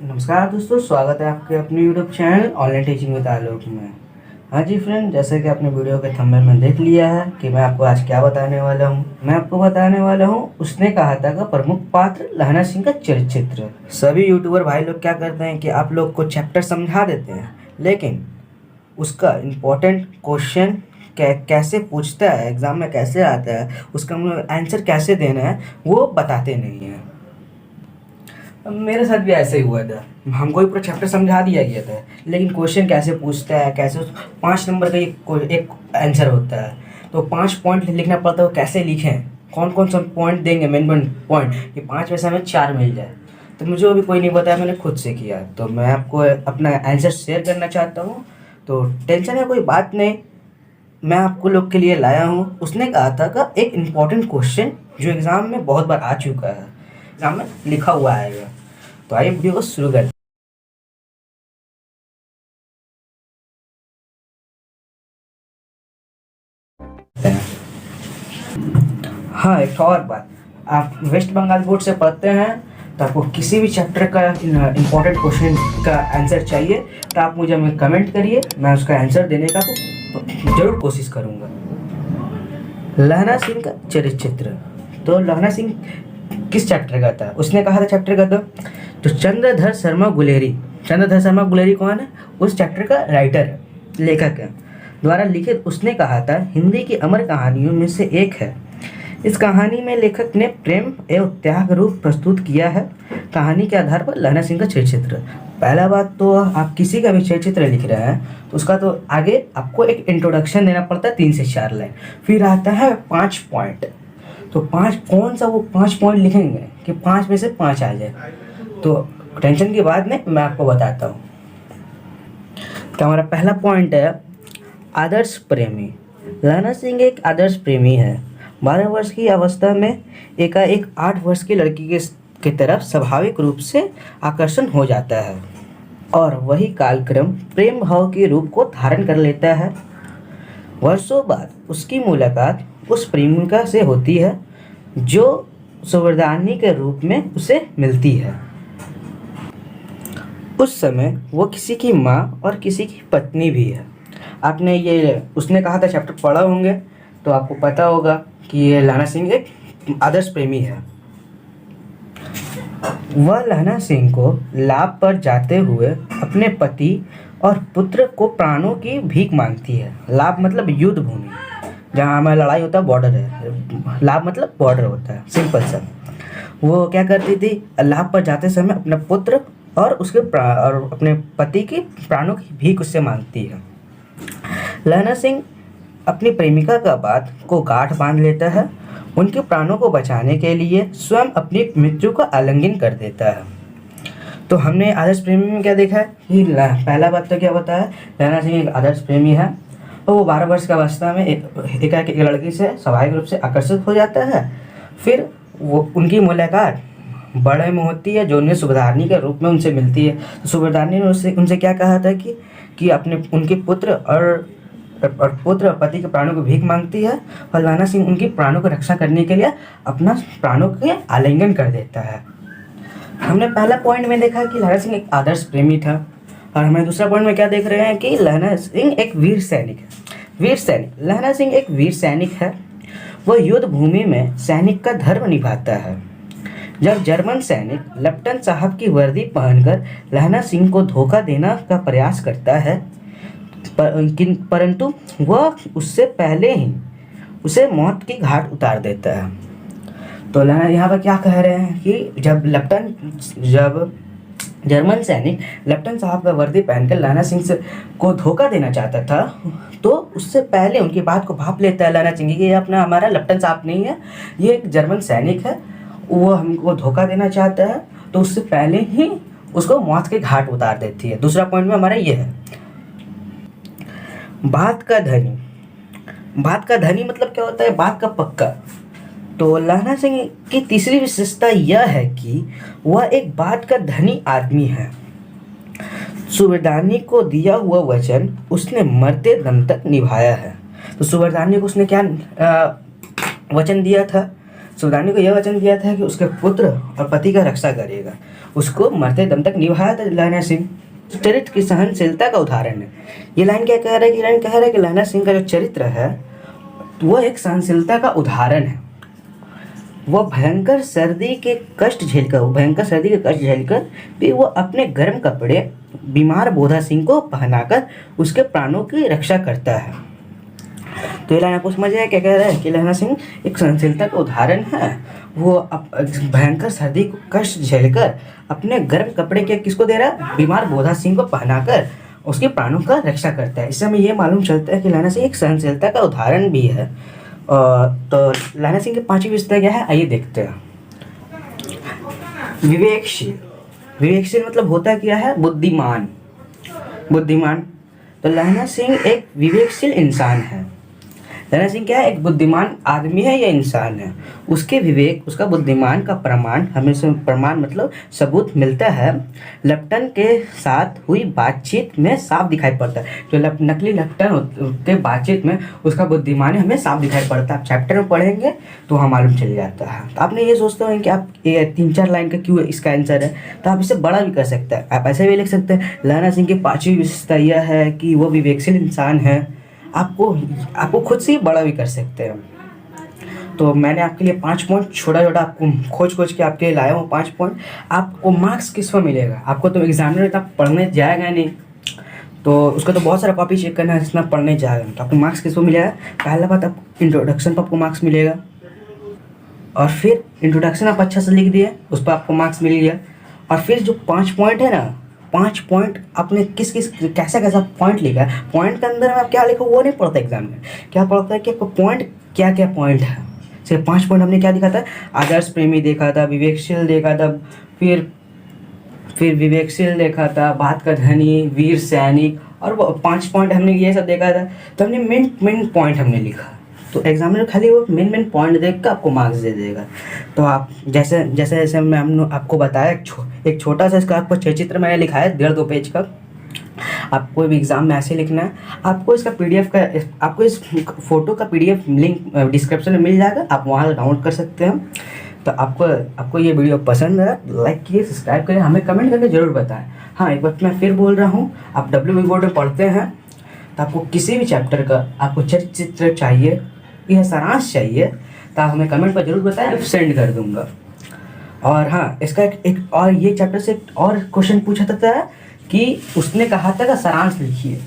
नमस्कार दोस्तों, स्वागत है आपके अपने YouTube channel online teaching with Alok में। हाँ जी फ्रेंड, जैसे कि आपने वीडियो के थंबनेल में देख लिया है कि मैं आपको आज क्या बताने वाला हूँ। मैं आपको बताने वाला हूँ उसने कहा था का प्रमुख पात्र लहना सिंह का चरित्र। सभी यूट्यूबर भाई लोग क्या करते हैं कि आप लोग को चैप्टर समझा देते हैं, लेकिन उसका इम्पोर्टेंट क्वेश्चन कैसे पूछता है, एग्जाम में कैसे आता है, उसका आंसर कैसे देना है वो बताते नहीं हैं। मेरे साथ भी ऐसे ही हुआ था। हमको ही पूरा चैप्टर समझा दिया गया था, लेकिन क्वेश्चन कैसे पूछता है, कैसे 5 नंबर का एक आंसर होता है तो 5 पॉइंट लिखना पड़ता है। वो कैसे लिखें, कौन कौन सा पॉइंट देंगे, मेन पॉइंट कि 5 में से हमें 4 मिल जाए। तो मुझे अभी कोई नहीं बताया, मैंने खुद से किया। तो मैं आपको अपना आंसर शेयर करना चाहता हूँ। तो टेंशन है कोई बात नहीं, मैं आपको लोग के लिए लाया हूँ। उसने कहा था का एक इम्पॉर्टेंट क्वेश्चन जो एग्ज़ाम में बहुत बार आ चुका है, एग्जाम में लिखा हुआ आएगा। तो आइए वीडियो को शुरू करते हैं। हाँ, एक और बात, आप वेस्ट बंगाल बोर्ड से पढ़ते हैं तो आपको किसी भी चैप्टर का इम्पोर्टेंट क्वेश्चन का आंसर चाहिए तो आप मुझे कमेंट करिए, मैं उसका आंसर देने का जरूर कोशिश करूँगा। लहना सिंह का चरित्र। तो लहना सिंह किस चैप्टर का था? उसने कहा था चैप्टर का तो चंद्रधर शर्मा गुलेरी। चंद्रधर शर्मा गुलेरी कौन है? उस चैप्टर का राइटर है, लेखक है, द्वारा लिखित उसने कहा था हिंदी की अमर कहानियों में से एक है। इस कहानी में लेखक ने प्रेम एवं त्याग रूप प्रस्तुत किया है। कहानी के आधार पर लहना सिंह का चरित्र। पहला बात तो आप किसी का भी चरित्र लिख रहे हैं तो उसका तो आगे आपको एक इंट्रोडक्शन देना पड़ता है, 3 से 4 लाइन, फिर आता है 5 पॉइंट। तो 5 कौन सा वो 5 पॉइंट लिखेंगे कि 5 में से 5 आ जाए। तो टेंशन की बात नहीं, मैं आपको बताता हूँ। तो हमारा पहला पॉइंट है आदर्श प्रेमी। लहना सिंह एक आदर्श प्रेमी है। 12 वर्ष की अवस्था में एकाएक 8 वर्ष की लड़की के तरफ स्वाभाविक रूप से आकर्षण हो जाता है और वही कालक्रम प्रेम भाव के रूप को धारण कर लेता है। वर्षों बाद उसकी मुलाकात उस प्रेमिका से होती है जो सुवर्दानी के रूप में उसे मिलती है। उस समय वो किसी की माँ और किसी की पत्नी भी है। आपने ये उसने कहा था चैप्टर पढ़ा होंगे तो आपको पता होगा कि ये लहना सिंह एक आदर्श प्रेमी है। वह लहना सिंह को लाभ पर जाते हुए अपने पति और पुत्र को प्राणों की भीख मांगती है। लाभ मतलब युद्ध भूमि, जहाँ हमारा लड़ाई होता है, बॉर्डर है। लाभ मतलब बॉर्डर होता है, सिंपल सा। वो क्या करती थी, लाभ पर जाते समय अपना पुत्र और और अपने पति की प्राणों की भीख उससे मांगती है। लहना सिंह अपनी प्रेमिका का बात को गांठ बांध लेता है। उनके प्राणों को बचाने के लिए स्वयं अपनी मृत्यु का आलिंगन कर देता है। तो हमने आदर्श प्रेमी में क्या देखा है कि पहला बात तो क्या बताया, लहना सिंह एक आदर्श प्रेमी है और वो 12 वर्ष की अवस्था में एक लड़की से स्वाभाविक रूप से आकर्षित हो जाता है। फिर वो उनकी मुलाकात बड़े में होती है जो उन्हें सुभदारनी के रूप में उनसे मिलती है। तो सुभदारनी ने उनसे क्या कहा था कि अपने उनके पुत्र और पति के प्राणों को भीख मांगती है और लहना सिंह उनकी प्राणों की रक्षा करने के लिए अपना प्राणों के आलिंगन कर देता है। हमने पहला पॉइंट में देखा कि लहना सिंह एक आदर्श प्रेमी था और हमें दूसरा पॉइंट में क्या देख रहे हैं कि लहना सिंह एक वीर सैनिक है। वीर सैनिक, लहना सिंह एक वीर सैनिक है। वह युद्ध भूमि में सैनिक का धर्म निभाता है। जब जर्मन सैनिक लेफ्टिनेंट साहब की वर्दी पहनकर लहना सिंह को धोखा देना का प्रयास करता है, परंतु वह उससे पहले ही उसे मौत की घाट उतार देता है। तो लहना यहाँ पर क्या कह रहे हैं कि जब जर्मन सैनिक लेफ्टिनेंट साहब का वर्दी पहनकर लहना सिंह से को धोखा देना चाहता था तो उससे पहले उनकी बात को भाप लेता है लहना सिंह कि ये अपना हमारा लेफ्टिनेंट साहब नहीं है, ये एक जर्मन सैनिक है, वो हमको धोखा देना चाहता है। तो उससे पहले ही उसको मौत के घाट उतार देती है। दूसरा पॉइंट में हमारा ये है बात का धनी। बात का धनी मतलब क्या होता है, बात का पक्का। तो लहना सिंह की तीसरी विशेषता यह है कि वह एक बात का धनी आदमी है। सुबेदारनी को दिया हुआ वचन उसने मरते दम तक निभाया है। तो सुबेदारनी को उसने क्या वचन दिया था? सुबेदारनी को यह वचन दिया था कि उसके पुत्र और पति का रक्षा करेगा उसको मरते दम तक निभाया था लहना सिंह। चरित्र की सहनशीलता का उदाहरण है। ये लाइन क्या कह रहा है कि लाइन कह रहा है कि लहना सिंह का जो चरित्र है वो एक सहनशीलता का उदाहरण है। वो भयंकर सर्दी के कष्ट झेलकर भी वो अपने गर्म कपड़े बीमार बोधा सिंह को पहनाकर उसके प्राणों की रक्षा करता है। तो ये लाइन आपको समझ आया क्या कह रहा है कि लहना सिंह एक सहनशीलता का उदाहरण है। वो भयंकर सर्दी को कष्ट झेलकर अपने गर्म कपड़े के किसको दे रहा है, बीमार बोधा सिंह को पहनाकर उसके प्राणों का रक्षा करता है। इससे हमें ये मालूम चलता है कि लहना सिंह एक सहनशीलता का उदाहरण भी है। तो लहना सिंह की 5वीं विशेषता क्या है, आइए देखते हैं। विवेकशील। विवेकशील मतलब होता क्या है, बुद्धिमान। तो लहना सिंह एक विवेकशील इंसान है। लहना सिंह क्या है, एक बुद्धिमान आदमी है या इंसान है। उसके विवेक, उसका बुद्धिमान का प्रमाण हमें मतलब सबूत मिलता है लेफ्टन के साथ हुई बातचीत में साफ दिखाई पड़ता है। जो नकली लेफ्टन के बातचीत में उसका बुद्धिमान हमें साफ दिखाई पड़ता है। आप चैप्टर में पढ़ेंगे तो वहाँ मालूम चल जाता है। तो आपने ये सोचते हो कि आप ये 3-4 लाइन का क्यों इसका आंसर है, तो आप इसे बड़ा भी कर सकते हैं। आप ऐसे भी लिख सकते हैं लहना सिंह की 5वीं विशेषता यह है कि वो विवेकशील इंसान है। आपको खुद से ही बड़ा भी कर सकते हैं। तो मैंने आपके लिए 5 पॉइंट छोटा आपको खोज के आपके लिए लाया हूँ 5 पॉइंट। आपको मार्क्स किस पर मिलेगा, आपको तो एग्जामिनर इतना पढ़ने जाएगा नहीं, तो उसको तो बहुत सारा कॉपी चेक करना है, जितना पढ़ने जाएगा। तो आपको मार्क्स किस पर मिलेगा, पहला बात आप इंट्रोडक्शन पर आपको मार्क्स मिलेगा, और फिर इंट्रोडक्शन आप अच्छा से लिख दिए उस पर आपको मार्क्स मिल गया। और फिर जो 5 पॉइंट है ना, 5 पॉइंट आपने कैसा पॉइंट लिखा है, पॉइंट के अंदर में आप क्या लिखो वो नहीं पढ़ता एग्जाम में। क्या पढ़ता है कि आपको पॉइंट क्या पॉइंट है। सिर्फ 5 पॉइंट हमने क्या दिखा था, आदर्श प्रेमी देखा था, विवेकशील देखा था, फिर विवेकशील देखा था, बात का धनी, वीर सैनिक, और वो 5 पॉइंट हमने ये सब देखा था। तो हमने मेन पॉइंट हमने लिखा। तो एग्जामिनर खाली वो मेन पॉइंट देख कर आपको मार्क्स दे देगा। तो आप जैसे मैं आपको बताया, एक छोटा सा इसका आपको चित्र मैंने लिखा है 1.5-2 पेज का। आपको भी एग्ज़ाम में ऐसे लिखना है। आपको इसका PDF का, आपको इस फोटो का PDF लिंक डिस्क्रिप्शन में मिल जाएगा, आप वहाँ डाउनलोड कर सकते हैं। तो आपको ये वीडियो पसंद है, लाइक कीजिए, सब्सक्राइब करें, हमें कमेंट करके ज़रूर बताएं। हाँ, एक बार मैं फिर बोल रहा हूँ, आप WB बोर्ड में पढ़ते हैं तो आपको किसी भी चैप्टर का आपको चित्र चाहिए या सारांश चाहिए तो आप हमें कमेंट पर जरूर बताएं, सेंड कर दूंगा। और हाँ, इसका एक और ये चैप्टर से एक और क्वेश्चन पूछा था कि उसने कहा था कि सारांश लिखिए।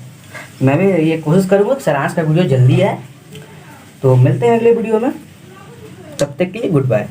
मैं भी ये कोशिश करूँगा कि सारांश का वीडियो जल्दी आए। तो मिलते हैं अगले वीडियो में, तब तक के लिए गुड बाय।